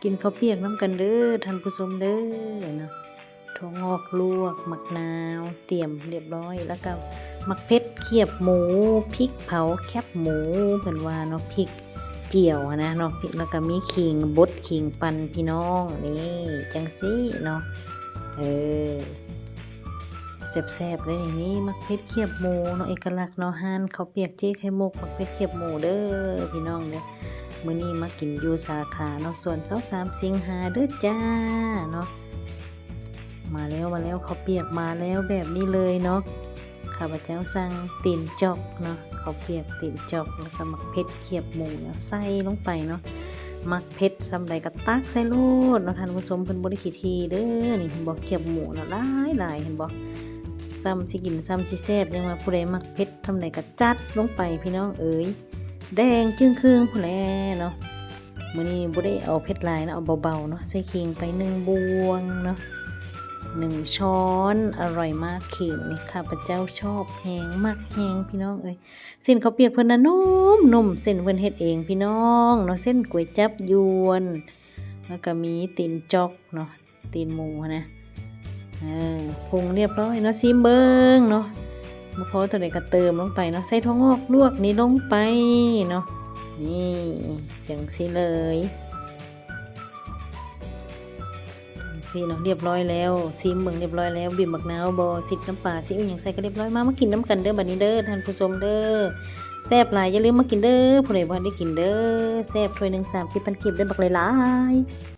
กินข้าวเปียกน้ำกันเด้อท่านผู้ชมเด้อเนาะถั่วงอกลวกมะนาวเตรียมเรียบร้อยแล้วก็มักเพชรเขียบหมูพริกเผาแคบหมูเพิ่นว่าเนาะพริกเจียวนะเนาะพริกแล้วก็มีขิงบดขิงปั่นพี่น้องนี่จังซี่เนาะแซ่บๆเลยนี่มักเพชรเขียบหมูเนาะเอกลักษณ์เนาะห่านข้าวเปียกเจ๊ไข่มุกมักเพชรเขียบหมูเด้อพี่น้องเด้อมื้อนี้มากินอยู่สาขาเนาะส่วน23สิงหาเด้อจ้าเนาะมาแล้วข้าวเปียกมาแล้วแบบนี้เลยเนาะข้าพเจ้าสั่งตีนจอกเนาะข้าวเปียกตีนจอกแล้วก็มักเพชรเขียบหมูเนาะใส่ลงไปเนาะมักเพชรซำใดก็ตักใส่โลดเนาะท่านผู้ชมเพิ่นบ่ได้ขี้ทีเด้อนี่เห็นบ่เขียบหมูเนาะหลายเห็นบ่ซ้ำสิกินซ้ำสิแซ่บยังว่าผู้ใดมักเผ็ดทำไหนก็จัดลงไปพี่น้องเอ๋ยแดงจึ้งครึ่งผู้แลเนาะมื้อนี้บ่ได้เอาเผ็ดหลายนะเอาเบาๆเนาะใส่ขิงไป1บวงเนาะ1ช้อนอร่อยมากขิงนี่ข้าพเจ้าชอบแฮงมากแฮงพี่น้องเอ้ยเส้นข้าวเปียกเพิ่นน่ะนุ่มเส้นเพิ่นเฮ็ดเองพี่น้องเนาะเส้นก๋วยจั๊บยวนแล้วก็มีตีนจอกเนาะตีนหมูนะปรุงเรียบร้อยเนาะซิมเบิงเนาะมะพร้าวตัวไหนก็เติมลงไปเนาะใส่ถั่วงอกลวกนี่ลงไปเนาะนี่จังสิเลยสิเนาะเรียบร้อยแล้วซิมเบิงเรียบร้อยแล้วบีบมะนาวบ่สิบน้ำปลาซีอิ๊วหยังใส่ก็เรียบร้อยมากินน้ำกันเด้อบัดนี้เด้อท่านผู้ชมเด้อแซ่บหลายอย่าลืมมากินเด้อผู้ใดบ่ได้กินเด้อแซ่บถ้วยหนึ่ง30,000 กีบได้บักหลายๆ